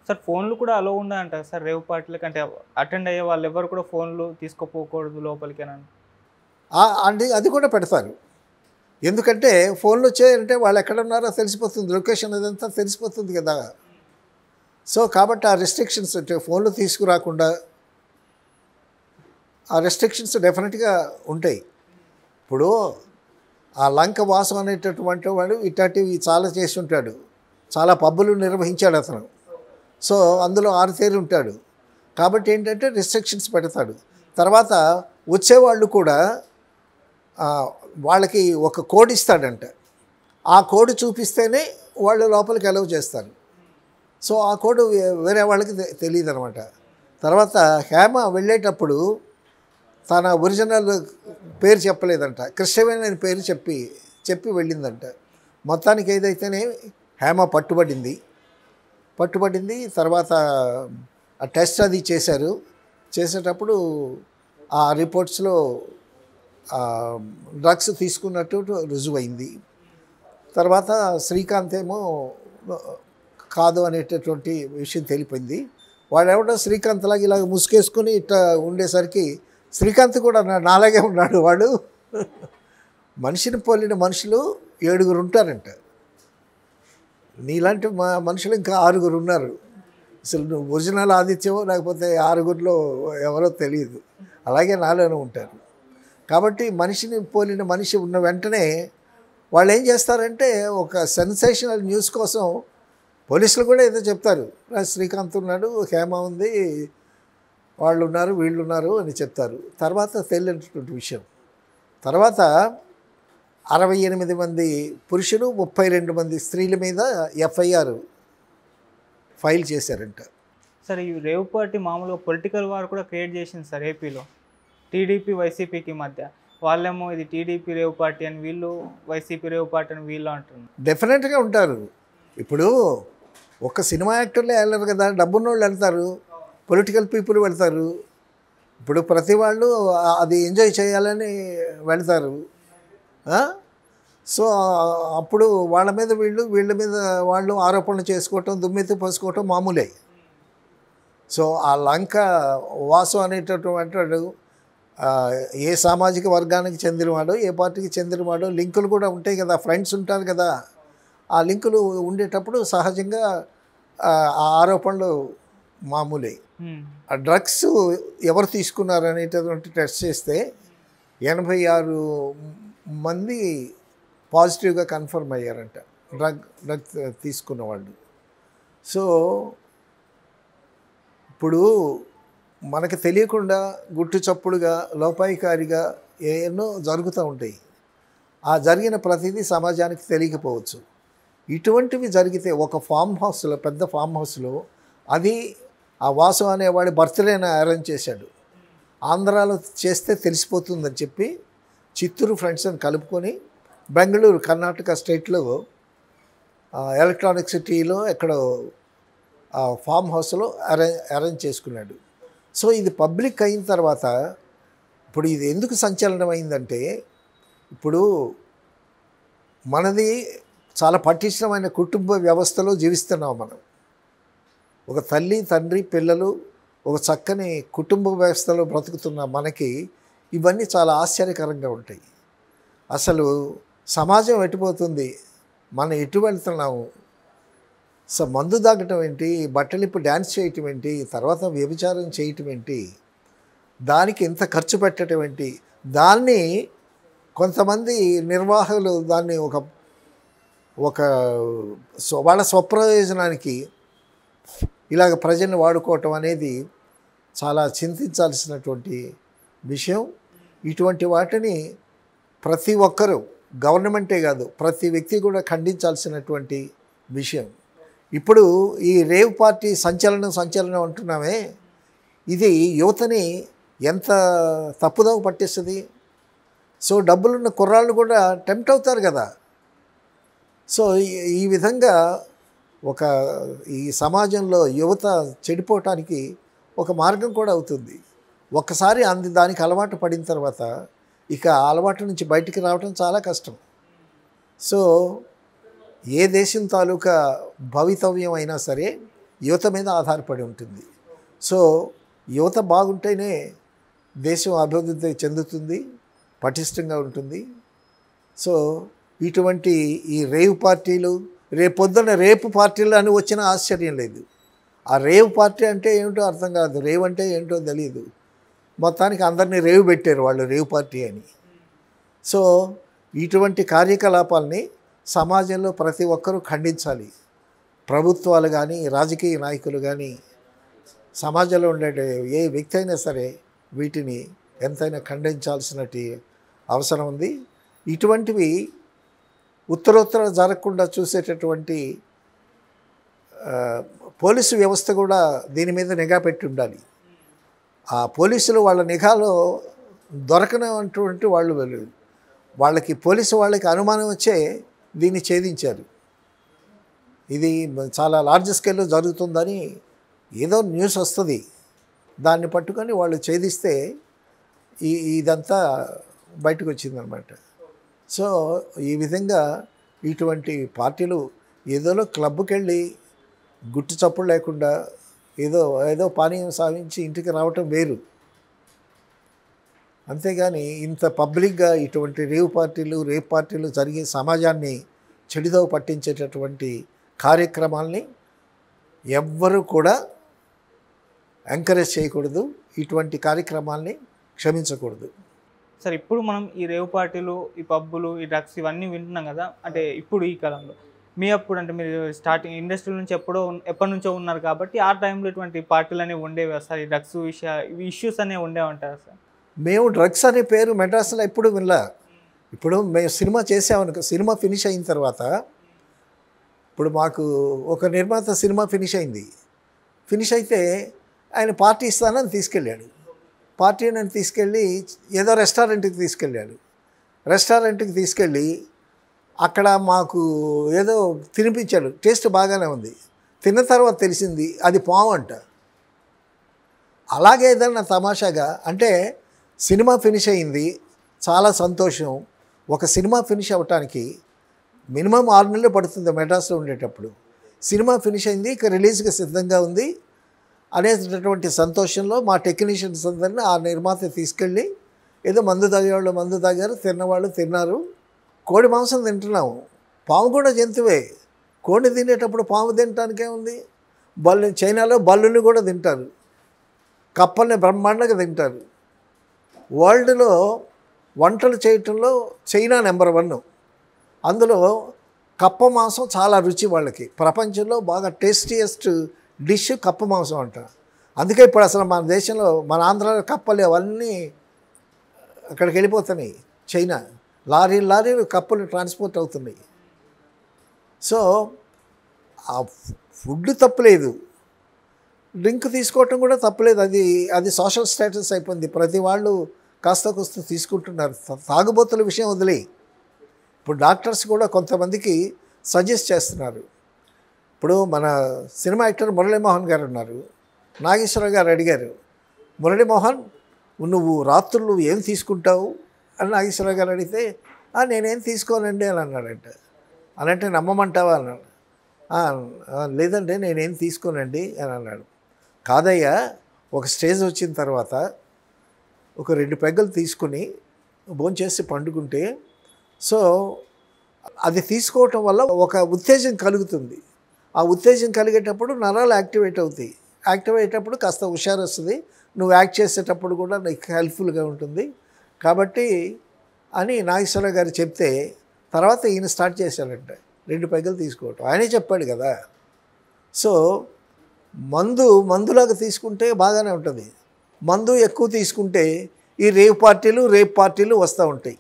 Sir ఫోన్‌లు కూడా అలో ఉండదంటారా sir rave పార్టీలకి? అంటే అటెండ్ అయ్యే వాళ్ళెవ్వరు కూడా ఫోన్‌లు తీసుకుపోకూడదు లోపలికనని. అంటే అది కూడా పెడతారు. ఎందుకంటే ఫోన్లు వచ్చాయంటే వాళ్ళు ఎక్కడున్నారో తెలిసిపోతుంది. లొకేషన్ అదంతా తెలిసిపోతుంది కదా! సో, కాబట్టి ఆ రెస్ట్రిక్షన్స్ అంటే ఫోన్లు తీసుకురాకుండా ఆ రెస్ట్రిక్షన్స్ డెఫినెట్‌గా ఉంటాయి. ఇప్పుడు ఆ లంక వాసు అనేటటువంటి వాడు ఇట్లాంటివి చాలా చేసి ఉంటాడు. చాలా పబ్బులు నిర్వహించాడు అతను. సో, అందులో ఆరితేరి ఉంటాడు. కాబట్టి ఏంటంటే రెస్ట్రిక్షన్స్ పెడతాడు. తర్వాత వచ్చేవాళ్ళు కూడా వాళ్ళకి ఒక కోడ్ ఇస్తాడంట. ఆ కోడ్ చూపిస్తేనే వాళ్ళు లోపలికి అలౌ చేస్తారు. సో, ఆ కోడ్ వేరే వాళ్ళకి తెలీదనమాట. తర్వాత హేమ వెళ్ళేటప్పుడు తన ఒరిజినల్ పేరు చెప్పలేదంట. కృష్ణవేణి అని పేరు చెప్పి వెళ్ళిందంట. మొత్తానికి ఏదైతేనే హేమ పట్టుబడింది. తర్వాత ఆ టెస్ట్ అది చేశారు. చేసేటప్పుడు ఆ రిపోర్ట్స్లో డ్రగ్స్ తీసుకున్నట్టు రుజువైంది. తర్వాత శ్రీకాంత్ ఏమో కాదు అనేటటువంటి విషయం తెలిపింది. వాడెవడో శ్రీకాంత్ లాగా ఇలాగ ముసుగేసుకుని ఇట్లా ఉండేసరికి శ్రీకాంత్ కూడా నాలాగే ఉన్నాడు. వాడు మనిషిని పోలిన మనుషులు 7 ఉంటారంట. నీలాంటి మనుషులు ఇంకా 6 ఉన్నారు. అసలు నువ్వు ఒరిజినల్ ఆదిత్యమో లేకపోతే 6లో ఎవరో తెలియదు. అలాగే నాలోనే ఉంటారు. కాబట్టి మనిషిని పోలిన మనిషి ఉన్న వెంటనే వాళ్ళు ఏం చేస్తారంటే ఒక సెన్సేషనల్ న్యూస్ కోసం పోలీసులు కూడా ఏదో చెప్తారు. శ్రీకాంత్ ఉన్నాడు, హేమ ఉంది, వాళ్ళు ఉన్నారు, వీళ్ళు ఉన్నారు అని చెప్తారు. తర్వాత తెలియనటువంటి విషయం. తర్వాత 68 మంది పురుషులు, 32 మంది స్త్రీల మీద ఎఫ్ఐఆర్ ఫైల్ చేశారంట. సార్ ఈ రేవ్ పార్టీ మామూలుగా పొలిటికల్ వార్ కూడా క్రియేట్ చేసింది సార్ ఏపీలో. టీడీపీ, వైసీపీకి మధ్య. వాళ్ళేమో ఇది టీడీపీ రేవ్ పార్టీ అని వీళ్ళు, వైసీపీ రేవ్ పార్టీ అని వీళ్ళు అంటున్నారు. డెఫినెట్గా ఉంటారు. ఇప్పుడు ఒక సినిమా యాక్టర్లే వెళ్ళరు కదా, డబ్బున్నోళ్ళు వెళ్తారు, పొలిటికల్ పీపుల్ వెళ్తారు. ఇప్పుడు ప్రతి వాళ్ళు అది ఎంజాయ్ చేయాలని వెళ్తారు. సో, అప్పుడు వాళ్ళ మీద వీళ్ళ మీద వాళ్ళు ఆరోపణలు చేసుకోవటం, దుమ్మెత్తి పోసుకోవటం మామూలే. సో, ఆ లంక వాసు అనేటటువంటి ఏ సామాజిక వర్గానికి చెందినవాడో, ఏ పార్టీకి చెందినవాడో లింకులు కూడా ఉంటాయి కదా, ఫ్రెండ్స్ ఉంటారు కదా. ఆ లింకులు ఉండేటప్పుడు సహజంగా ఆ ఆరోపణలు మామూలే. ఆ డ్రగ్స్ ఎవరు తీసుకున్నారు అనేటటువంటి టెస్ట్ చేస్తే 86 మంది పాజిటివ్గా కన్ఫర్మ్ అయ్యారంట డ్రగ్ తీసుకున్న వాళ్ళు. సో, ఇప్పుడు మనకు తెలియకుండా గుట్టు చప్పుడుగా లోపాయికారిగా ఎన్నో జరుగుతూ ఉంటాయి. ఆ జరిగిన ప్రతిదీ సమాజానికి తెలియకపోవచ్చు. ఇటువంటివి జరిగితే ఒక ఫామ్ హౌస్లో, పెద్ద ఫామ్ హౌస్లో, అది ఆ వాసు అనేవాడి బర్త్డేని అరేంజ్ చేశాడు. ఆంధ్రాలో చేస్తే తెలిసిపోతుందని చెప్పి చిత్తూరు ఫ్రెండ్స్ని కలుపుకొని బెంగళూరు, కర్ణాటక స్టేట్లో ఎలక్ట్రానిక్ సిటీలో ఎక్కడో ఫామ్ హౌస్లో అరేంజ్ చేసుకున్నాడు. సో, ఇది పబ్లిక్ అయిన తర్వాత ఇప్పుడు ఇది ఎందుకు సంచలనం అయిందంటే, ఇప్పుడు మనది చాలా పటిష్టమైన కుటుంబ వ్యవస్థలో జీవిస్తున్నాం మనం. ఒక తల్లి, తండ్రి, పిల్లలు, ఒక చక్కని కుటుంబ వ్యవస్థలో బ్రతుకుతున్న మనకి ఇవన్నీ చాలా ఆశ్చర్యకరంగా ఉంటాయి. అసలు సమాజం ఎటుపోతుంది, మనం ఎటు వెళ్తున్నాము, సో మందు తాగటం ఏంటి, బట్టలిప్పు డ్యాన్స్ చేయటం ఏంటి, తర్వాత వ్యభిచారం చేయటం ఏంటి, దానికి ఇంత ఖర్చు పెట్టడం ఏంటి, దాన్ని కొంతమంది నిర్వాహకులు దాన్ని ఒక వాళ్ళ స్వప్రయోజనానికి ఇలాగ ప్రజల్ని వాడుకోవటం అనేది చాలా చింతించాల్సినటువంటి విషయం. ఇటువంటి వాటిని ప్రతి ఒక్కరూ, గవర్నమెంటే కాదు, ప్రతి వ్యక్తి కూడా ఖండించాల్సినటువంటి విషయం. ఇప్పుడు ఈ రేవ్ పార్టీ సంచలనం అంటున్నామే, ఇది యువతని ఎంత తప్పుదోవ పట్టిస్తుంది. సో, డబ్బులున్న కుర్రాళ్ళు కూడా టెంప్ట్ అవుతారు కదా. సో, ఈ విధంగా ఈ సమాజంలో యువత చెడిపోవటానికి ఒక మార్గం కూడా అవుతుంది. ఒక్కసారి దానికి అలవాటు పడిన తర్వాత ఇక అలవాటు నుంచి బయటికి రావడం చాలా కష్టం. సో, ఏ దేశం తాలూకా భవితవ్యం అయినా సరే యువత మీద ఆధారపడి ఉంటుంది. సో యువత బాగుంటేనే దేశం అభివృద్ధి చెందుతుంది, పటిష్టంగా ఉంటుంది. సో ఇటువంటి ఈ రేవ్ పార్టీలు, రేపొద్దున రేపు పార్టీలు అని వచ్చిన ఆశ్చర్యం లేదు. ఆ రేవ్ పార్టీ అంటే ఏమిటో అర్థం కాదు, రేవ్ అంటే ఏంటో తెలియదు. మొత్తానికి అందరినీ రేవ్ పెట్టారు వాళ్ళు, రేవ్ పార్టీ అని. సో ఇటువంటి కార్యకలాపాలని సమాజంలో ప్రతి ఒక్కరూ ఖండించాలి. ప్రభుత్వాలు కానీ, రాజకీయ నాయకులు కానీ, సమాజంలో ఉండే ఏ వ్యక్తి అయినా సరే వీటిని ఎంతైనా ఖండించాల్సినటి అవసరం ఉంది. ఇటువంటివి ఉత్తరోత్తర జరగకుండా చూసేటటువంటి పోలీసు వ్యవస్థ కూడా దీని మీద నిఘా పెట్టి ఉండాలి. ఆ పోలీసులు వాళ్ళ నిఘాలో దొరకనటువంటి వాళ్ళు వాళ్ళకి పోలీసు వాళ్ళకి అనుమానం వచ్చే దీన్ని ఛేదించారు. ఇది చాలా లార్జ్ స్కేల్లో జరుగుతుందని ఏదో న్యూస్ వస్తుంది, దాన్ని పట్టుకొని వాళ్ళు ఛేదిస్తే ఇదంతా బయటకు వచ్చిందనమాట. సో ఈ విధంగా ఇటువంటి పార్టీలు ఏదోలో క్లబ్కి వెళ్ళి గుట్టు చప్పుడు లేకుండా ఏదో పానీయం సాధించి ఇంటికి రావటం వేరు. అంతేగాని ఇంత పబ్లిక్గా ఇటువంటి రేవ్ పార్టీలు జరిగే సమాజాన్ని చెడుదవ పట్టించేటటువంటి కార్యక్రమాల్ని ఎవ్వరూ కూడా ఎంకరేజ్ చేయకూడదు. ఇటువంటి కార్యక్రమాల్ని క్షమించకూడదు. సార్, ఇప్పుడు మనం ఈ రేవ్ పార్టీలు, ఈ పబ్బులు, ఈ డ్రగ్స్ ఇవన్నీ వింటున్నాం కదా, అంటే ఇప్పుడు ఈ కాలంలో మీ అప్పుడు అంటే మీరు స్టార్టింగ్ ఇండస్ట్రీ నుంచి ఎప్పటి నుంచో ఉన్నారు కాబట్టి ఆ టైంలో ఇటువంటి పార్టీలు అనేవి ఉండేవి సార్? ఈ డ్రగ్స్ ఇష్యూస్ అనేవి ఉండేవంటారా సార్? మేము డ్రగ్స్ అనే పేరు మెడ్రాస్లో ఎప్పుడు వినలా. ఇప్పుడు మేము సినిమా చేసామనుకో, సినిమా ఫినిష్ అయిన తర్వాత ఇప్పుడు మాకు ఒక నిర్మాత సినిమా ఫినిష్ అయింది. ఫినిష్ అయితే ఆయన పార్టీ ఇస్తానని తీసుకెళ్ళాడు. పార్టీ నన్ను తీసుకెళ్ళి ఏదో రెస్టారెంట్కి తీసుకెళ్ళాడు. రెస్టారెంట్కి తీసుకెళ్ళి అక్కడ మాకు ఏదో తినిపించాడు. టేస్ట్ బాగానే ఉంది. తిన్న తర్వాత తెలిసింది అది పాము అంట. అలాగే ఏదన్నా తమాషాగా అంటే సినిమా ఫినిష్ అయింది, చాలా సంతోషం. ఒక సినిమా ఫినిష్ అవ్వటానికి మినిమం 6 నెలలు పడుతుంది మెడ్రాస్లో ఉండేటప్పుడు. సినిమా ఫినిష్ అయింది, ఇక రిలీజ్కి సిద్ధంగా ఉంది అనేటటువంటి సంతోషంలో మా టెక్నీషియన్స్ అందరినీ ఆ నిర్మాత తీసుకెళ్ళి ఏదో మందు తాగేవాళ్ళు మందు తాగారు, తిన్నవాళ్ళు తిన్నారు. కోడి మాంసం తింటున్నాము. పాము కూడా జంతువే. కోడి తినేటప్పుడు పాము తినటానికే ఉంది. చైనాలో బల్లుని కూడా తింటారు, కప్పల్ని బ్రహ్మాండంగా తింటారు. వరల్డ్లో వంటలు చేయటంలో చైనా నెంబర్ 1. అందులో కప్ప మాంసం చాలా రుచి వాళ్ళకి. ప్రపంచంలో బాగా టేస్టియస్ట్ డిష్ కప్ప మాంసం అంట. అందుకే ఇప్పుడు అసలు మన దేశంలో, మన ఆంధ్రాలో కప్పలు అవన్నీ అక్కడికి వెళ్ళిపోతున్నాయి. చైనా లారీలు కప్పలు ట్రాన్స్పోర్ట్ అవుతున్నాయి. సో ఆ ఫుడ్ తప్పులేదు, డ్రింక్ తీసుకోవటం కూడా తప్పులేదు. అది సోషల్ స్టేటస్ అయిపోయింది. ప్రతి వాళ్ళు కాస్త కూస్త తీసుకుంటున్నారు. తాగుబోతుల విషయం వదిలే, ఇప్పుడు డాక్టర్స్ కూడా కొంతమందికి సజెస్ట్ చేస్తున్నారు. ఇప్పుడు మన సినిమా యాక్టర్ మురళీమోహన్ గారు ఉన్నారు. నాగేశ్వరరావు గారు అడిగారు, మురళీమోహన్ నువ్వు రాత్రులు ఏం తీసుకుంటావు అని నాగేశ్వరరావు గారు అడిగితే, నేనేం తీసుకోనండి అని అన్నాడంట. అనంటే నమ్మమంటావా అన్నాడు. లేదంటే నేనేం తీసుకోనండి అని అన్నాడు. కాదయ్యా, ఒక స్టేజ్ వచ్చిన తర్వాత ఒక 2 పెగ్గలు తీసుకుని భోంచేసి పండుకుంటే, సో అది తీసుకోవటం వల్ల ఒక ఉత్తేజం కలుగుతుంది. ఆ ఉత్తేజం కలిగేటప్పుడు నరాలు యాక్టివేట్ అవుతాయి. యాక్టివేట్ అయ్యేటప్పుడు కాస్త హుషారు వస్తుంది. నువ్వు యాక్ట్ చేసేటప్పుడు కూడా నీకు హెల్ప్ఫుల్గా ఉంటుంది కాబట్టి అని నాగేశ్వరరావు గారు చెప్తే, తర్వాత ఈయన స్టార్ట్ చేశాడంట 2 పెగ్గలు తీసుకోవటం. ఆయనే చెప్పాడు కదా. సో మందులాగా తీసుకుంటే బాగానే ఉంటుంది. మందు ఎక్కువ తీసుకుంటే ఈ రేవ్ పార్టీలు వస్తూ ఉంటాయి.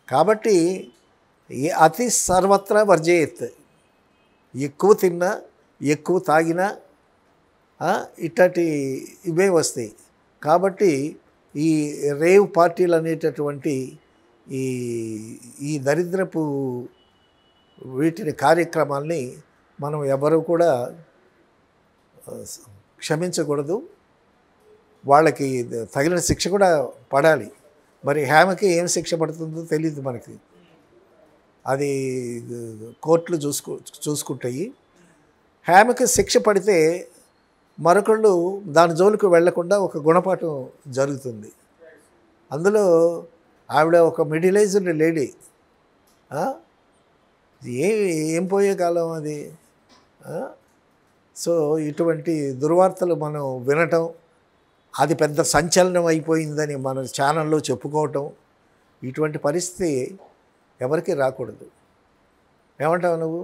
కాబట్టి అతి సర్వత్రా వర్జయేత్. ఎక్కువ తిన్నా, ఎక్కువ తాగినా ఇట్లాంటి ఇవే వస్తాయి. కాబట్టి ఈ రేవ్ పార్టీలు అనేటటువంటి ఈ దరిద్రపు వీటిని కార్యక్రమాల్ని మనం ఎవరు కూడా క్షమించకూడదు. వాళ్ళకి తగిన శిక్ష కూడా పడాలి. మరి హేమకి ఏం శిక్ష పడుతుందో తెలియదు మనకి, అది కోర్టులు చూసుకుంటాయి. హేమకి శిక్ష పడితే మరొకళ్ళు దాని జోలికి వెళ్లకుండా ఒక గుణపాఠం జరుగుతుంది. అందులో ఆవిడ ఒక మిడిల్ ఏజ్డ్ లేడీ. ఏం పోయే కాలం అది. సో ఇటువంటి దుర్వార్తలు మనం వినటం, అది పెద్ద సంచలనం అయిపోయిందని మన ఛానల్లో చెప్పుకోవటం, ఇటువంటి పరిస్థితి ఎవరికీ రాకూడదు. ఏమంటావు నువ్వు?